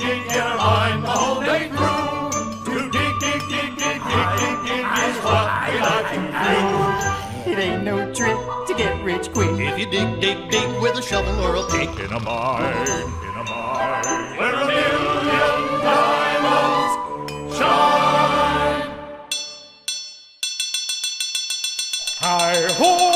dig in our mind the whole day through. To dig, dig, dig, dig, dig, dig, dig is what we like to do. It ain't no trick to get rich quick. If you dig, dig, dig with a shovel or a pick. In a mine, where a million diamonds shine. Hi-ho!